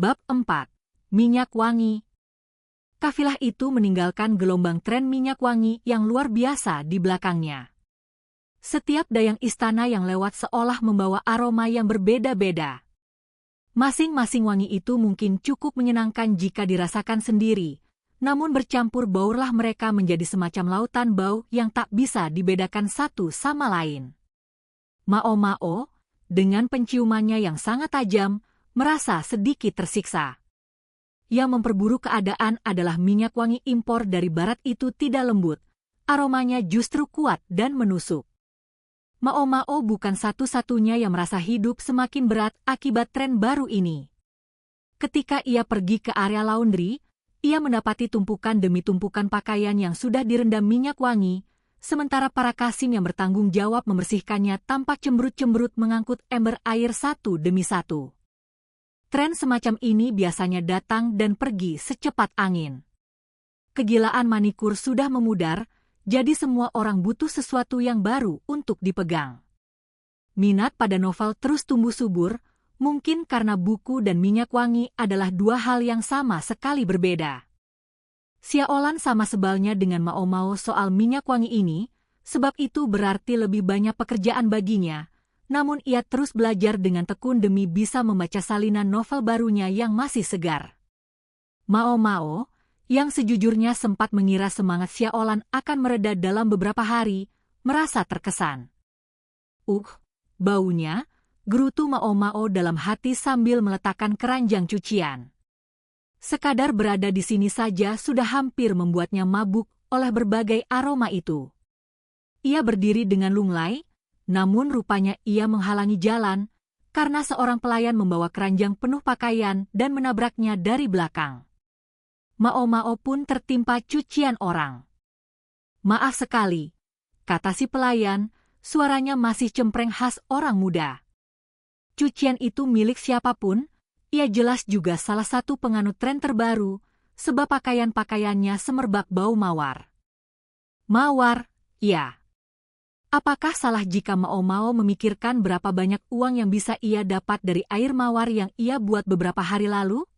Bab 4. Minyak wangi. Kafilah itu meninggalkan gelombang tren minyak wangi yang luar biasa di belakangnya. Setiap dayang istana yang lewat seolah membawa aroma yang berbeda-beda. Masing-masing wangi itu mungkin cukup menyenangkan jika dirasakan sendiri, namun bercampur baurlah mereka menjadi semacam lautan bau yang tak bisa dibedakan satu sama lain. Mao Mao, dengan penciumannya yang sangat tajam, merasa sedikit tersiksa. Yang memperburuk keadaan adalah minyak wangi impor dari barat itu tidak lembut, aromanya justru kuat dan menusuk. Mao Mao bukan satu-satunya yang merasa hidup semakin berat akibat tren baru ini. Ketika ia pergi ke area laundry, ia mendapati tumpukan demi tumpukan pakaian yang sudah direndam minyak wangi, sementara para kasim yang bertanggung jawab membersihkannya tampak cemberut-cemberut mengangkut ember air satu demi satu. Tren semacam ini biasanya datang dan pergi secepat angin. Kegilaan manikur sudah memudar, jadi semua orang butuh sesuatu yang baru untuk dipegang. Minat pada novel terus tumbuh subur, mungkin karena buku dan minyak wangi adalah dua hal yang sama sekali berbeda. Xiaolan sama sebalnya dengan Mao Mao soal minyak wangi ini, sebab itu berarti lebih banyak pekerjaan baginya. Namun ia terus belajar dengan tekun demi bisa membaca salinan novel barunya yang masih segar. Mao Mao, yang sejujurnya sempat mengira semangat Xiaolan akan mereda dalam beberapa hari, merasa terkesan. Baunya, gerutu Mao Mao dalam hati sambil meletakkan keranjang cucian. Sekadar berada di sini saja sudah hampir membuatnya mabuk oleh berbagai aroma itu. Ia berdiri dengan lunglai, namun rupanya ia menghalangi jalan, karena seorang pelayan membawa keranjang penuh pakaian dan menabraknya dari belakang. Mao Mao pun tertimpa cucian orang. "Maaf sekali," kata si pelayan, suaranya masih cempreng khas orang muda. Cucian itu milik siapapun, ia jelas juga salah satu penganut tren terbaru, sebab pakaian-pakaiannya semerbak bau mawar. Mawar, ya. Apakah salah jika Mao Mao memikirkan berapa banyak uang yang bisa ia dapat dari air mawar yang ia buat beberapa hari lalu?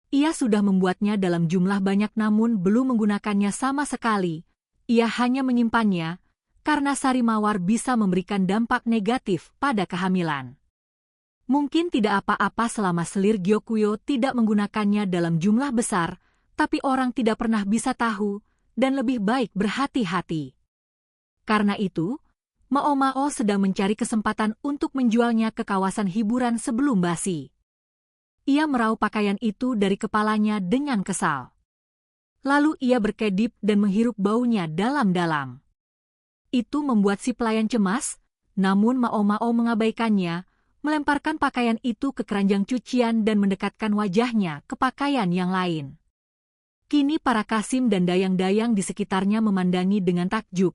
Ia sudah membuatnya dalam jumlah banyak namun belum menggunakannya sama sekali. Ia hanya menyimpannya, karena sari mawar bisa memberikan dampak negatif pada kehamilan. Mungkin tidak apa-apa selama selir Gyokuyo tidak menggunakannya dalam jumlah besar, tapi orang tidak pernah bisa tahu, dan lebih baik berhati-hati. Karena itu, Mao Mao sedang mencari kesempatan untuk menjualnya ke kawasan hiburan sebelum basi. Ia meraup pakaian itu dari kepalanya dengan kesal. Lalu ia berkedip dan menghirup baunya dalam-dalam. Itu membuat si pelayan cemas, namun Mao Mao mengabaikannya, melemparkan pakaian itu ke keranjang cucian dan mendekatkan wajahnya ke pakaian yang lain. Kini para kasim dan dayang-dayang di sekitarnya memandangi dengan takjub.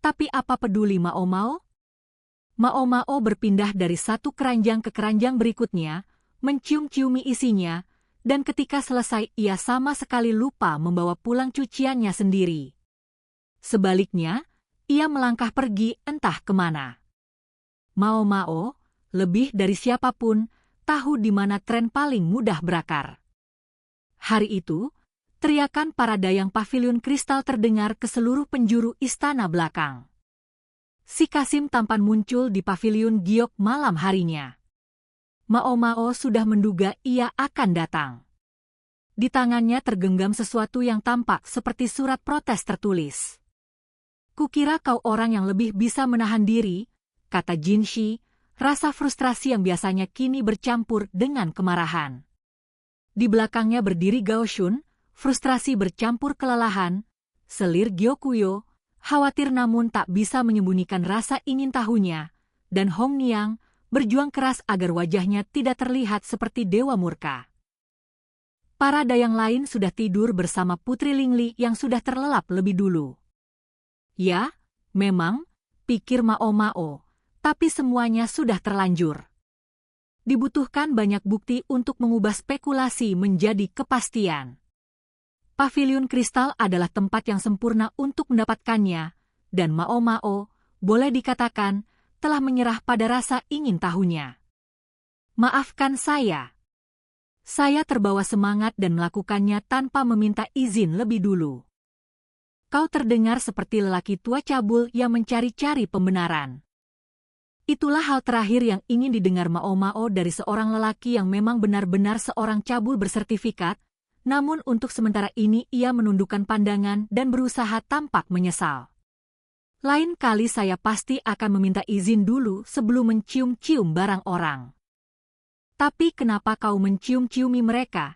Tapi apa peduli Mao Mao? Mao Mao berpindah dari satu keranjang ke keranjang berikutnya, mencium-ciumi isinya, dan ketika selesai ia sama sekali lupa membawa pulang cuciannya sendiri. Sebaliknya, ia melangkah pergi entah kemana. Mao Mao, lebih dari siapapun, tahu di mana tren paling mudah berakar. Hari itu, teriakan para dayang pavilion kristal terdengar ke seluruh penjuru istana belakang. Si Kasim tampan muncul di pavilion giok malam harinya. Mao Mao sudah menduga ia akan datang. Di tangannya tergenggam sesuatu yang tampak seperti surat protes tertulis. "Kukira kau orang yang lebih bisa menahan diri," kata Jinshi, rasa frustrasi yang biasanya kini bercampur dengan kemarahan. Di belakangnya berdiri Gao Shun, frustrasi bercampur kelelahan, selir Gyokuyo, khawatir namun tak bisa menyembunyikan rasa ingin tahunya, dan Hong Niang berjuang keras agar wajahnya tidak terlihat seperti dewa murka. Para dayang lain sudah tidur bersama Putri Lingli yang sudah terlelap lebih dulu. Ya, memang, pikir Mao Mao, tapi semuanya sudah terlanjur. Dibutuhkan banyak bukti untuk mengubah spekulasi menjadi kepastian. Pavilion kristal adalah tempat yang sempurna untuk mendapatkannya, dan Mao Mao, boleh dikatakan, telah menyerah pada rasa ingin tahunya. "Maafkan saya," Saya terbawa semangat dan melakukannya tanpa meminta izin lebih dulu. Kau terdengar seperti lelaki tua cabul yang mencari-cari pembenaran. Itulah hal terakhir yang ingin didengar Mao Mao dari seorang lelaki yang memang benar-benar seorang cabul bersertifikat, namun untuk sementara ini ia menundukkan pandangan dan berusaha tampak menyesal. Lain kali saya pasti akan meminta izin dulu sebelum mencium-cium barang orang. Tapi kenapa kau mencium-ciumi mereka?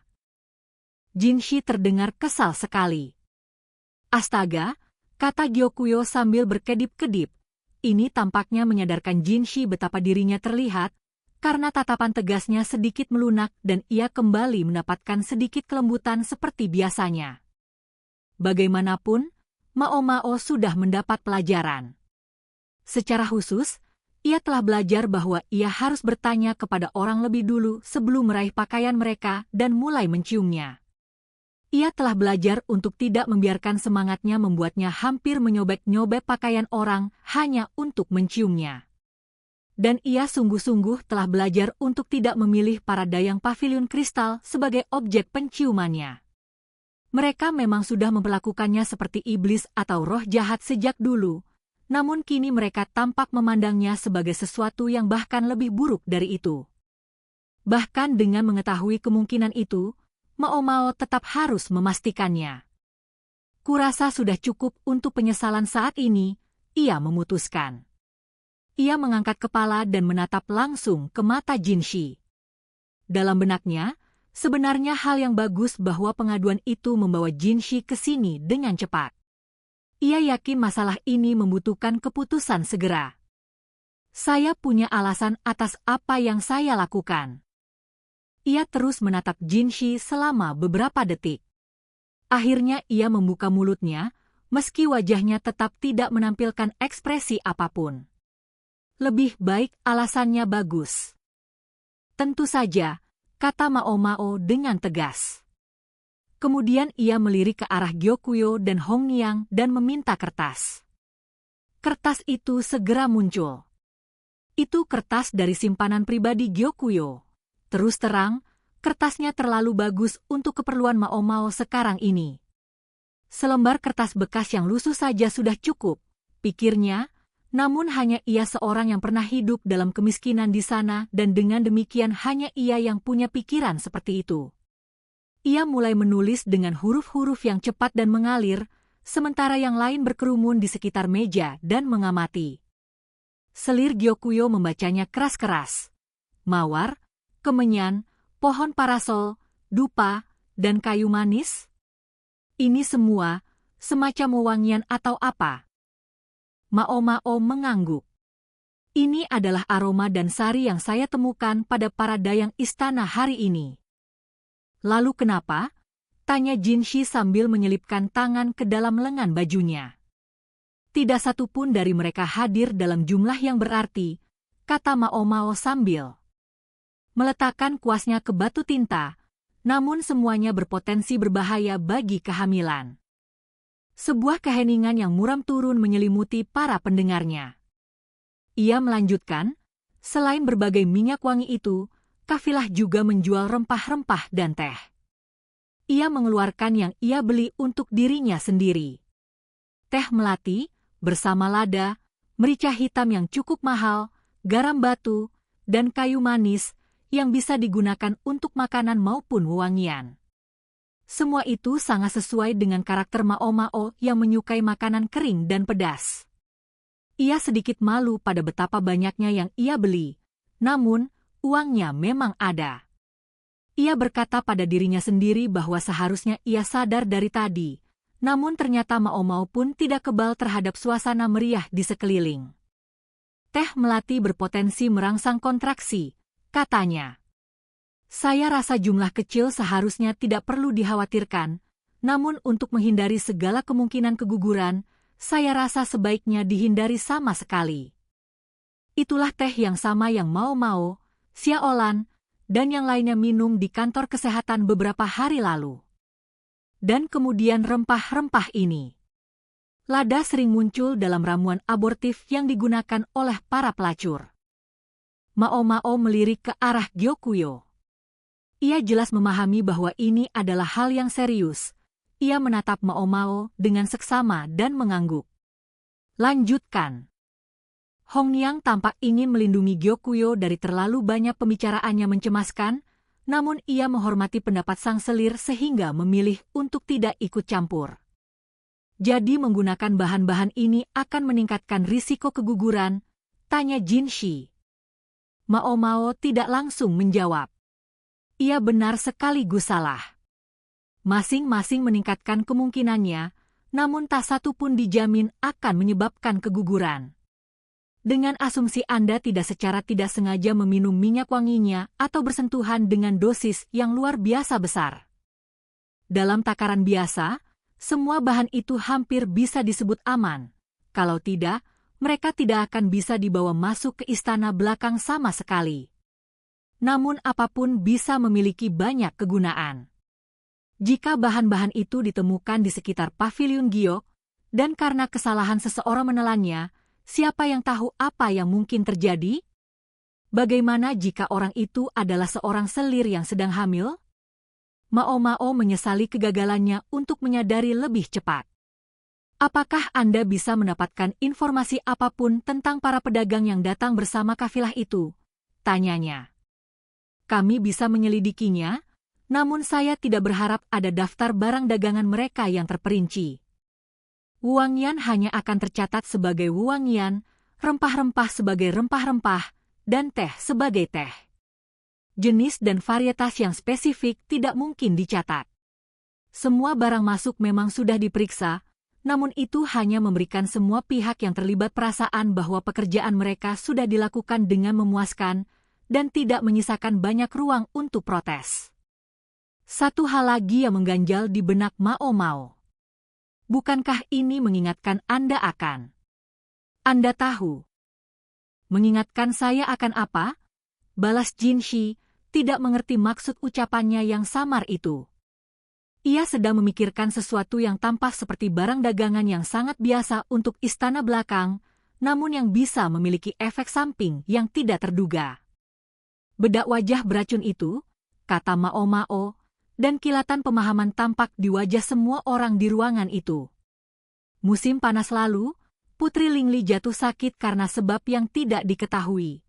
Jinshi terdengar kesal sekali. Astaga, kata Gyokuyo sambil berkedip-kedip. Ini tampaknya menyadarkan Jinshi betapa dirinya terlihat, karena tatapan tegasnya sedikit melunak dan ia kembali mendapatkan sedikit kelembutan seperti biasanya. Bagaimanapun, Mao Mao sudah mendapat pelajaran. Secara khusus, ia telah belajar bahwa ia harus bertanya kepada orang lebih dulu sebelum meraih pakaian mereka dan mulai menciumnya. Ia telah belajar untuk tidak membiarkan semangatnya membuatnya hampir menyobek-nyobek pakaian orang hanya untuk menciumnya. Dan ia sungguh-sungguh telah belajar untuk tidak memilih para dayang pavilion kristal sebagai objek penciumannya. Mereka memang sudah memperlakukannya seperti iblis atau roh jahat sejak dulu, namun kini mereka tampak memandangnya sebagai sesuatu yang bahkan lebih buruk dari itu. Bahkan dengan mengetahui kemungkinan itu, Mao Mao tetap harus memastikannya. Kurasa sudah cukup untuk penyesalan saat ini, ia memutuskan. Ia mengangkat kepala dan menatap langsung ke mata Jinshi. Dalam benaknya, sebenarnya hal yang bagus bahwa pengaduan itu membawa Jinshi ke sini dengan cepat. Ia yakin masalah ini membutuhkan keputusan segera. Saya punya alasan atas apa yang saya lakukan. Ia terus menatap Jinshi selama beberapa detik. Akhirnya ia membuka mulutnya, meski wajahnya tetap tidak menampilkan ekspresi apapun. Lebih baik alasannya bagus. Tentu saja, kata Mao Mao dengan tegas. Kemudian ia melirik ke arah Gyokuyo dan Hong Niang dan meminta kertas. Kertas itu segera muncul. Itu kertas dari simpanan pribadi Gyokuyo. Terus terang, kertasnya terlalu bagus untuk keperluan Mao Mao sekarang ini. Selembar kertas bekas yang lusuh saja sudah cukup, pikirnya, namun hanya ia seorang yang pernah hidup dalam kemiskinan di sana dan dengan demikian hanya ia yang punya pikiran seperti itu. Ia mulai menulis dengan huruf-huruf yang cepat dan mengalir, sementara yang lain berkerumun di sekitar meja dan mengamati. Selir Gyokuyo membacanya keras-keras. Mawar, kemenyan, pohon parasol, dupa, dan kayu manis? Ini semua, semacam wewangian atau apa? Mao Mao mengangguk. Ini adalah aroma dan sari yang saya temukan pada para dayang istana hari ini. Lalu kenapa? Tanya Jinshi sambil menyelipkan tangan ke dalam lengan bajunya. Tidak satu pun dari mereka hadir dalam jumlah yang berarti, kata Mao Mao sambil meletakkan kuasnya ke batu tinta, namun semuanya berpotensi berbahaya bagi kehamilan. Sebuah keheningan yang muram turun menyelimuti para pendengarnya. Ia melanjutkan, selain berbagai minyak wangi itu, kafilah juga menjual rempah-rempah dan teh. Ia mengeluarkan yang ia beli untuk dirinya sendiri. Teh melati, bersama lada, merica hitam yang cukup mahal, garam batu, dan kayu manis yang bisa digunakan untuk makanan maupun wewangian. Semua itu sangat sesuai dengan karakter Mao Mao yang menyukai makanan kering dan pedas. Ia sedikit malu pada betapa banyaknya yang ia beli, namun uangnya memang ada. Ia berkata pada dirinya sendiri bahwa seharusnya ia sadar dari tadi, namun ternyata Mao Mao pun tidak kebal terhadap suasana meriah di sekeliling. Teh melati berpotensi merangsang kontraksi, katanya. Saya rasa jumlah kecil seharusnya tidak perlu dikhawatirkan, namun untuk menghindari segala kemungkinan keguguran, saya rasa sebaiknya dihindari sama sekali. Itulah teh yang sama yang Mao Mao, Xiaolan, dan yang lainnya minum di kantor kesehatan beberapa hari lalu. Dan kemudian rempah-rempah ini. Lada sering muncul dalam ramuan abortif yang digunakan oleh para pelacur. Mao Mao melirik ke arah Gyokuyo. Ia jelas memahami bahwa ini adalah hal yang serius. Ia menatap Mao Mao dengan seksama dan mengangguk. Lanjutkan. Hong Niang tampak ingin melindungi Gyokuyo dari terlalu banyak pembicaraannya mencemaskan, namun ia menghormati pendapat sang selir sehingga memilih untuk tidak ikut campur. Jadi menggunakan bahan-bahan ini akan meningkatkan risiko keguguran, tanya Jin Shi. Mao Mao tidak langsung menjawab. Ia benar sekaligus salah. Masing-masing meningkatkan kemungkinannya, namun tak satu pun dijamin akan menyebabkan keguguran. Dengan asumsi Anda tidak secara tidak sengaja meminum minyak wanginya atau bersentuhan dengan dosis yang luar biasa besar. Dalam takaran biasa, semua bahan itu hampir bisa disebut aman. Kalau tidak, mereka tidak akan bisa dibawa masuk ke istana belakang sama sekali. Namun apapun bisa memiliki banyak kegunaan. Jika bahan-bahan itu ditemukan di sekitar paviliun Giok, dan karena kesalahan seseorang menelannya, siapa yang tahu apa yang mungkin terjadi? Bagaimana jika orang itu adalah seorang selir yang sedang hamil? Mao Mao menyesali kegagalannya untuk menyadari lebih cepat. Apakah Anda bisa mendapatkan informasi apapun tentang para pedagang yang datang bersama kafilah itu? Tanyanya. Kami bisa menyelidikinya, namun saya tidak berharap ada daftar barang dagangan mereka yang terperinci. Wangian hanya akan tercatat sebagai wangian, rempah-rempah sebagai rempah-rempah, dan teh sebagai teh. Jenis dan varietas yang spesifik tidak mungkin dicatat. Semua barang masuk memang sudah diperiksa, namun itu hanya memberikan semua pihak yang terlibat perasaan bahwa pekerjaan mereka sudah dilakukan dengan memuaskan dan tidak menyisakan banyak ruang untuk protes. Satu hal lagi yang mengganjal di benak Mao Mao. Bukankah ini mengingatkan Anda akan? Anda tahu. Mengingatkan saya akan apa? Balas Jin Shi, tidak mengerti maksud ucapannya yang samar itu. Ia sedang memikirkan sesuatu yang tampak seperti barang dagangan yang sangat biasa untuk istana belakang, namun yang bisa memiliki efek samping yang tidak terduga. Bedak wajah beracun itu, kata Mao Mao, dan kilatan pemahaman tampak di wajah semua orang di ruangan itu. Musim panas lalu, Putri Lingli jatuh sakit karena sebab yang tidak diketahui.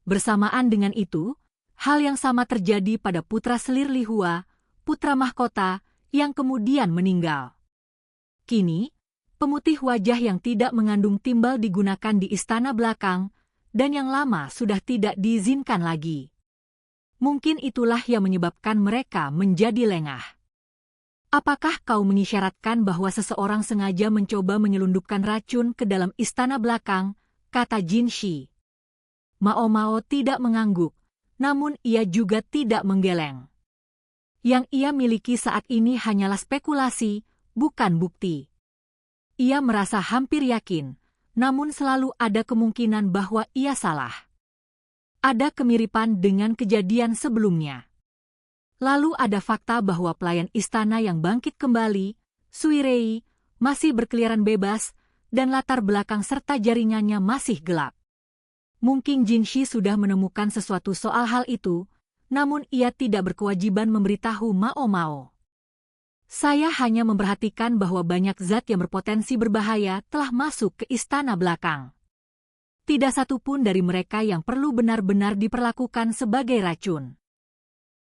Bersamaan dengan itu, hal yang sama terjadi pada putra selir Lihua, putra mahkota, yang kemudian meninggal. Kini, pemutih wajah yang tidak mengandung timbal digunakan di istana belakang, dan yang lama sudah tidak diizinkan lagi. Mungkin itulah yang menyebabkan mereka menjadi lengah. Apakah kau mengisyaratkan bahwa seseorang sengaja mencoba menyelundupkan racun ke dalam istana belakang, kata Jin Shi. Mao Mao tidak mengangguk, namun ia juga tidak menggeleng. Yang ia miliki saat ini hanyalah spekulasi, bukan bukti. Ia merasa hampir yakin, namun selalu ada kemungkinan bahwa ia salah. Ada kemiripan dengan kejadian sebelumnya. Lalu ada fakta bahwa pelayan istana yang bangkit kembali, Sui Rei, masih berkeliaran bebas, dan latar belakang serta jaringannya masih gelap. Mungkin Jin Shi sudah menemukan sesuatu soal hal itu, namun ia tidak berkewajiban memberitahu Mao Mao. Saya hanya memperhatikan bahwa banyak zat yang berpotensi berbahaya telah masuk ke istana belakang. Tidak satu pun dari mereka yang perlu benar-benar diperlakukan sebagai racun.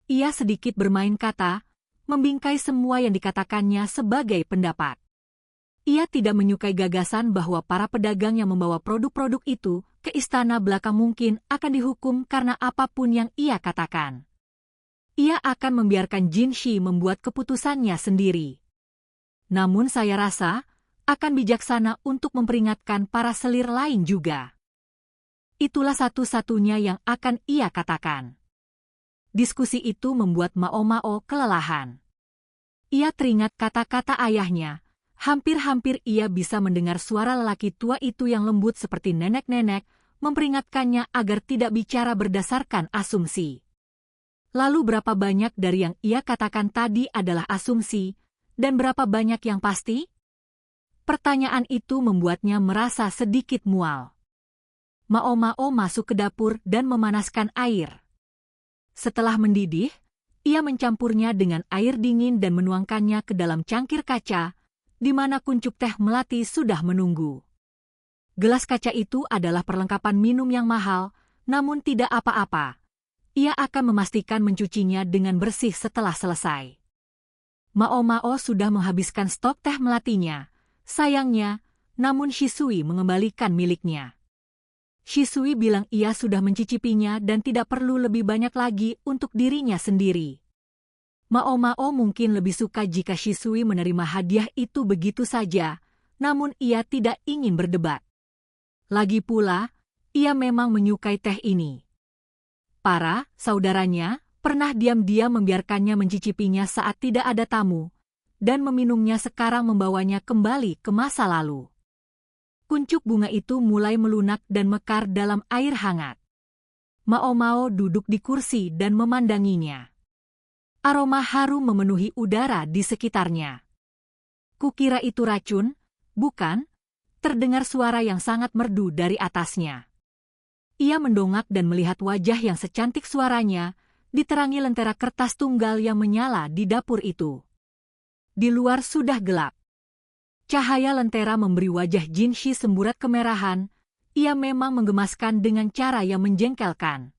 Ia sedikit bermain kata, membingkai semua yang dikatakannya sebagai pendapat. Ia tidak menyukai gagasan bahwa para pedagang yang membawa produk-produk itu ke istana belakang mungkin akan dihukum karena apapun yang ia katakan. Ia akan membiarkan Jin Shi membuat keputusannya sendiri. Namun saya rasa akan bijaksana untuk memperingatkan para selir lain juga. Itulah satu-satunya yang akan ia katakan. Diskusi itu membuat Mao Mao kelelahan. Ia teringat kata-kata ayahnya. Hampir-hampir ia bisa mendengar suara lelaki tua itu yang lembut seperti nenek-nenek, memperingatkannya agar tidak bicara berdasarkan asumsi. Lalu berapa banyak dari yang ia katakan tadi adalah asumsi, dan berapa banyak yang pasti? Pertanyaan itu membuatnya merasa sedikit mual. Mao Mao masuk ke dapur dan memanaskan air. Setelah mendidih, Ia mencampurnya dengan air dingin dan menuangkannya ke dalam cangkir kaca, di mana kuncup teh melati sudah menunggu. Gelas kaca itu adalah perlengkapan minum yang mahal, namun tidak apa-apa. Ia akan memastikan mencucinya dengan bersih setelah selesai. Mao Mao sudah menghabiskan stok teh melatinya. Sayangnya, namun Shisui mengembalikan miliknya. Shisui bilang ia sudah mencicipinya dan tidak perlu lebih banyak lagi untuk dirinya sendiri. Mao Mao mungkin lebih suka jika Shisui menerima hadiah itu begitu saja, namun ia tidak ingin berdebat. Lagi pula, ia memang menyukai teh ini. Para saudaranya pernah diam-diam membiarkannya mencicipinya saat tidak ada tamu, dan meminumnya sekarang membawanya kembali ke masa lalu. Kuncup bunga itu mulai melunak dan mekar dalam air hangat. Mao Mao duduk di kursi dan memandanginya. Aroma harum memenuhi udara di sekitarnya. Kukira itu racun, bukan? Terdengar suara yang sangat merdu dari atasnya. Ia mendongak dan melihat wajah yang secantik suaranya, diterangi lentera kertas tunggal yang menyala di dapur itu. Di luar sudah gelap. Cahaya lentera memberi wajah Jinshi semburat kemerahan. Ia memang menggemaskan dengan cara yang menjengkelkan.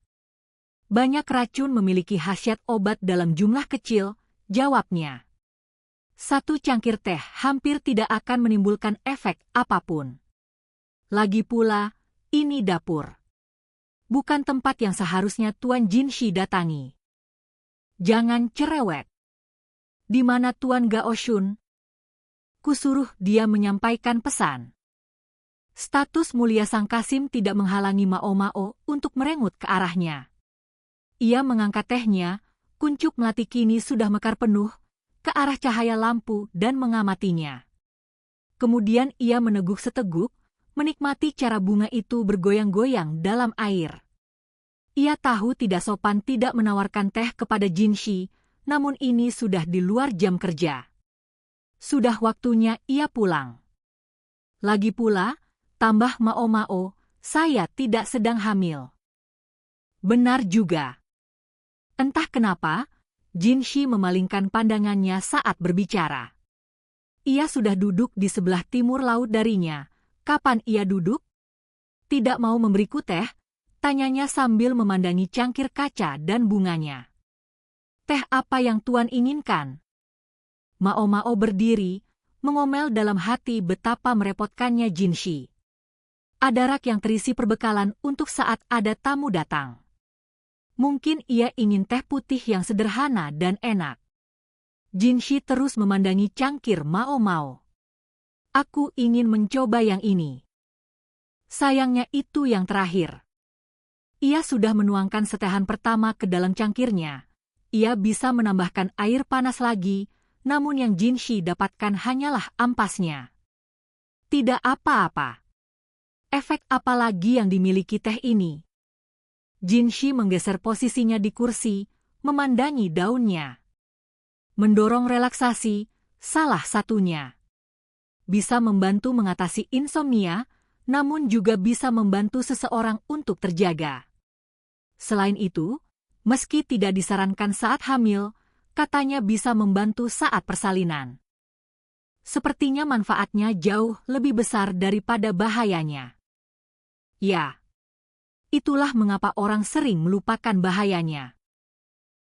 Banyak racun memiliki khasiat obat dalam jumlah kecil, jawabnya. Satu cangkir teh hampir tidak akan menimbulkan efek apapun. Lagi pula, ini dapur. Bukan tempat yang seharusnya Tuan Jinshi datangi. Jangan cerewet. Di mana Tuan Gao Shun? Kusuruh dia menyampaikan pesan. Status mulia Sang Kasim tidak menghalangi Mao Mao untuk merengut ke arahnya. Ia mengangkat tehnya, kuncup melati kini sudah mekar penuh, ke arah cahaya lampu dan mengamatinya. Kemudian ia meneguk seteguk, menikmati cara bunga itu bergoyang-goyang dalam air. Ia tahu tidak sopan tidak menawarkan teh kepada Jinshi, namun ini sudah di luar jam kerja. Sudah waktunya ia pulang. Lagi pula, tambah Mao Mao, saya tidak sedang hamil. Benar juga. Entah kenapa, Jinshi memalingkan pandangannya saat berbicara. Ia sudah duduk di sebelah timur laut darinya. Kapan ia duduk? Tidak mau memberiku teh? Tanyanya sambil memandangi cangkir kaca dan bunganya. Teh apa yang Tuan inginkan? Mao Mao berdiri, mengomel dalam hati betapa merepotkannya Jinshi. Ada rak yang terisi perbekalan untuk saat ada tamu datang. Mungkin ia ingin teh putih yang sederhana dan enak. Jinshi terus memandangi cangkir Mao Mao. Aku ingin mencoba yang ini. Sayangnya itu yang terakhir. Ia sudah menuangkan setehan pertama ke dalam cangkirnya. Ia bisa menambahkan air panas lagi, namun yang Jinshi dapatkan hanyalah ampasnya. Tidak apa-apa. Efek apa lagi yang dimiliki teh ini? Jinshi menggeser posisinya di kursi, memandangi daunnya. Mendorong relaksasi, salah satunya. Bisa membantu mengatasi insomnia, namun juga bisa membantu seseorang untuk terjaga. Selain itu, meski tidak disarankan saat hamil, katanya bisa membantu saat persalinan. Sepertinya manfaatnya jauh lebih besar daripada bahayanya. Ya. Itulah mengapa orang sering melupakan bahayanya.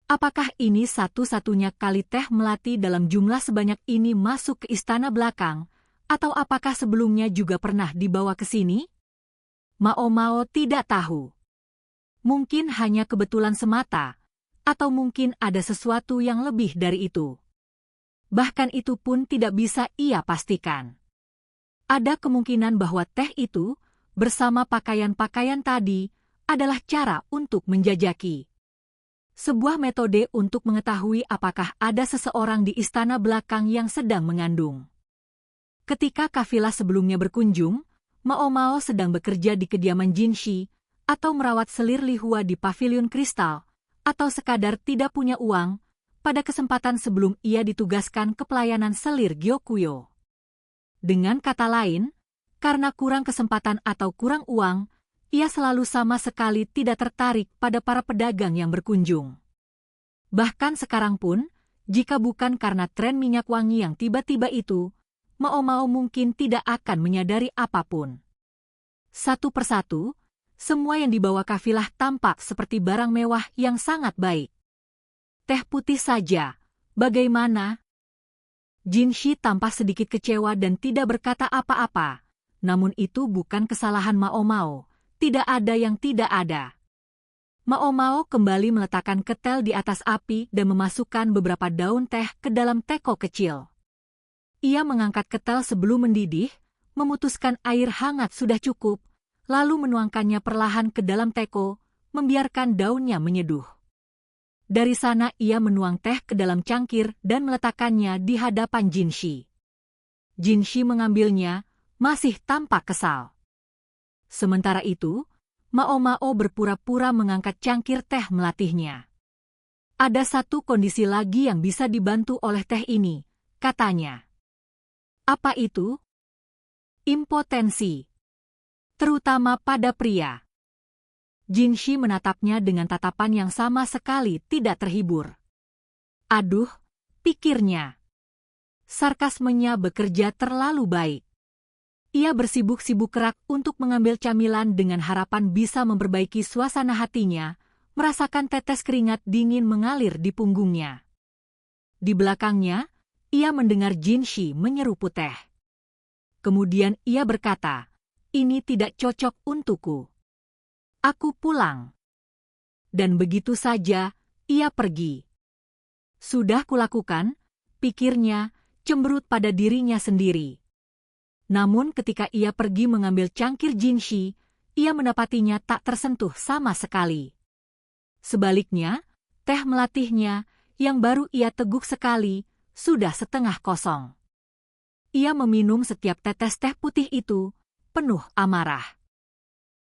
Apakah ini satu-satunya kali teh melati dalam jumlah sebanyak ini masuk ke istana belakang, atau apakah sebelumnya juga pernah dibawa ke sini? Mao Mao tidak tahu. Mungkin hanya kebetulan semata, atau mungkin ada sesuatu yang lebih dari itu. Bahkan itu pun tidak bisa ia pastikan. Ada kemungkinan bahwa teh itu, bersama pakaian-pakaian tadi, adalah cara untuk menjajaki. Sebuah metode untuk mengetahui apakah ada seseorang di istana belakang yang sedang mengandung. Ketika kafilah sebelumnya berkunjung, Mao Mao sedang bekerja di kediaman Jinshi, atau merawat selir Lihua di pavilion kristal, atau sekadar tidak punya uang, pada kesempatan sebelum ia ditugaskan ke pelayanan selir Gyokuyo. Dengan kata lain, karena kurang kesempatan atau kurang uang, ia selalu sama sekali tidak tertarik pada para pedagang yang berkunjung. Bahkan sekarang pun, jika bukan karena tren minyak wangi yang tiba-tiba itu, Mao Mao mungkin tidak akan menyadari apapun. Satu persatu, semua yang dibawa kafilah tampak seperti barang mewah yang sangat baik. Teh putih saja, bagaimana? Jinshi tampak sedikit kecewa dan tidak berkata apa-apa. Namun itu bukan kesalahan Mao Mao. Tidak ada yang tidak ada. Mao Mao kembali meletakkan ketel di atas api dan memasukkan beberapa daun teh ke dalam teko kecil. Ia mengangkat ketel sebelum mendidih, memutuskan air hangat sudah cukup, lalu menuangkannya perlahan ke dalam teko, membiarkan daunnya menyeduh. Dari sana ia menuang teh ke dalam cangkir dan meletakkannya di hadapan Jinshi. Jinshi mengambilnya, masih tampak kesal. Sementara itu, Mao Mao berpura-pura mengangkat cangkir teh melatihnya. Ada satu kondisi lagi yang bisa dibantu oleh teh ini, katanya. Apa itu? Impotensi. Terutama pada pria. Jinshi menatapnya dengan tatapan yang sama sekali tidak terhibur. Aduh, pikirnya. Sarkasmenya bekerja terlalu baik. Ia bersibuk-sibuk kerak untuk mengambil camilan dengan harapan bisa memperbaiki suasana hatinya, merasakan tetes keringat dingin mengalir di punggungnya. Di belakangnya, ia mendengar Jinshi menyeruput teh. Kemudian ia berkata, "Ini tidak cocok untukku. Aku pulang." Dan begitu saja, ia pergi. Sudah kulakukan, pikirnya, cemberut pada dirinya sendiri. Namun ketika ia pergi mengambil cangkir Jinshi, ia mendapatinya tak tersentuh sama sekali. Sebaliknya, teh melatihnya, yang baru ia teguk sekali, sudah setengah kosong. Ia meminum setiap tetes teh putih itu, penuh amarah.